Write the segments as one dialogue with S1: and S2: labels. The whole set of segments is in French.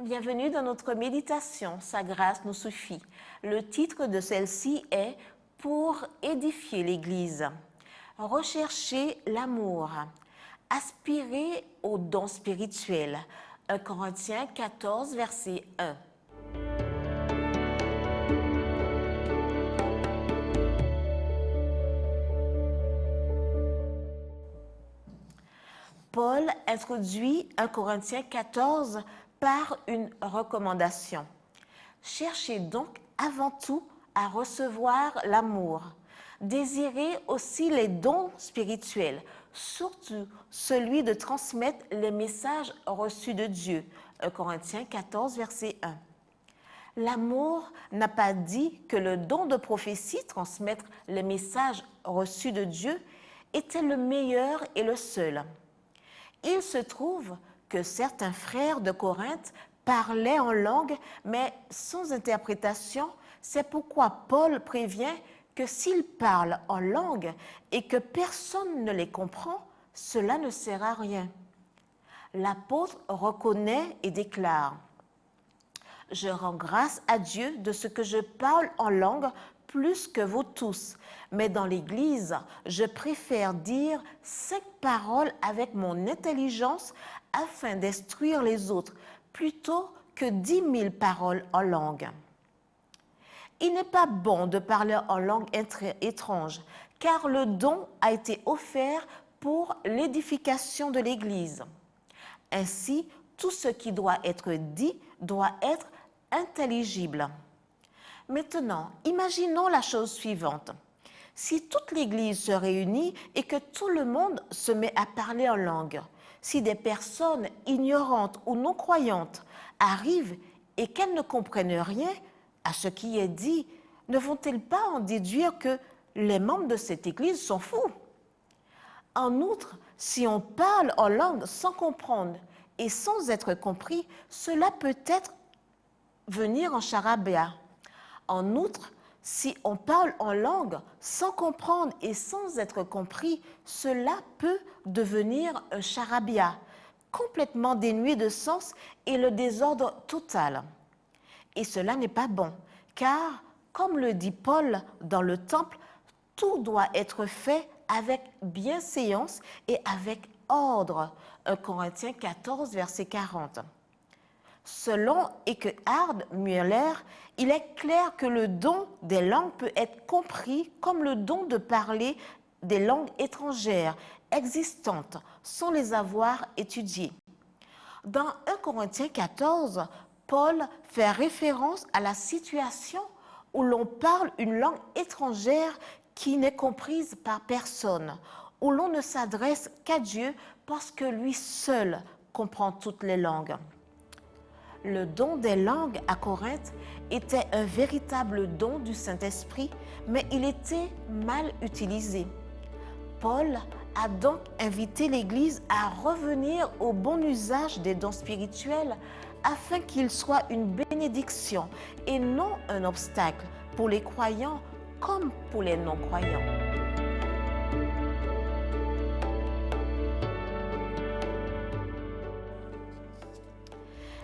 S1: Bienvenue dans notre méditation, sa grâce nous suffit. Le titre de celle-ci est « Pour édifier l'Église ». Rechercher l'amour, aspirer aux dons spirituels. 1 Corinthiens 14, verset 1. Paul introduit 1 Corinthiens 14 par une recommandation. Cherchez donc avant tout à recevoir l'amour. Désirez aussi les dons spirituels, surtout celui de transmettre les messages reçus de Dieu. 1 Corinthiens 14, verset 1. L'amour n'a pas dit que le don de prophétie, transmettre les messages reçus de Dieu, était le meilleur et le seul. Il se trouve que certains frères de Corinthe parlaient en langue, mais sans interprétation. C'est pourquoi Paul prévient que s'ils parlent en langue et que personne ne les comprend, cela ne sert à rien. L'apôtre reconnaît et déclare « Je rends grâce à Dieu de ce que je parle en langue plus que vous tous. Mais dans l'Église, je préfère dire 5 paroles avec mon intelligence afin d'instruire les autres, plutôt que 10 000 paroles en langue. » Il n'est pas bon de parler en langue étrange, car le don a été offert pour l'édification de l'Église. Ainsi, tout ce qui doit être dit doit être intelligible. Maintenant, imaginons la chose suivante. Si toute l'Église se réunit et que tout le monde se met à parler en langue, si des personnes ignorantes ou non-croyantes arrivent et qu'elles ne comprennent rien à ce qui est dit, ne vont-elles pas en déduire que les membres de cette Église sont fous? En outre, si on parle en langue sans comprendre et sans être compris, cela peut être venir en charabia. En outre, si on parle en langue sans comprendre et sans être compris, cela peut devenir un charabia, complètement dénué de sens et le désordre total. Et cela n'est pas bon, car, comme le dit Paul dans le Temple, tout doit être fait avec bienséance et avec ordre. 1 Corinthiens 14, verset 40. Selon Eckhard Müller, il est clair que le don des langues peut être compris comme le don de parler des langues étrangères existantes sans les avoir étudiées. Dans 1 Corinthiens 14, Paul fait référence à la situation où l'on parle une langue étrangère qui n'est comprise par personne, où l'on ne s'adresse qu'à Dieu parce que lui seul comprend toutes les langues. Le don des langues à Corinthe était un véritable don du Saint-Esprit, mais il était mal utilisé. Paul a donc invité l'Église à revenir au bon usage des dons spirituels afin qu'ils soient une bénédiction et non un obstacle pour les croyants comme pour les non-croyants.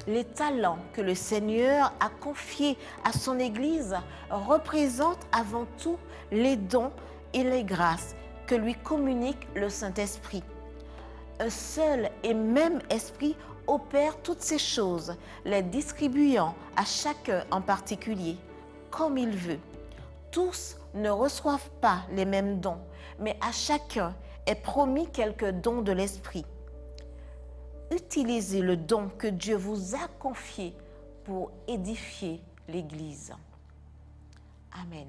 S1: Les talents que le Seigneur a confiés à son Église représentent avant tout les dons et les grâces que lui communique le Saint-Esprit. Un seul et même esprit opère toutes ces choses, les distribuant à chacun en particulier, comme il veut. Tous ne reçoivent pas les mêmes dons, mais à chacun est promis quelques dons de l'Esprit. Utilisez le don que Dieu vous a confié pour édifier l'Église. Amen.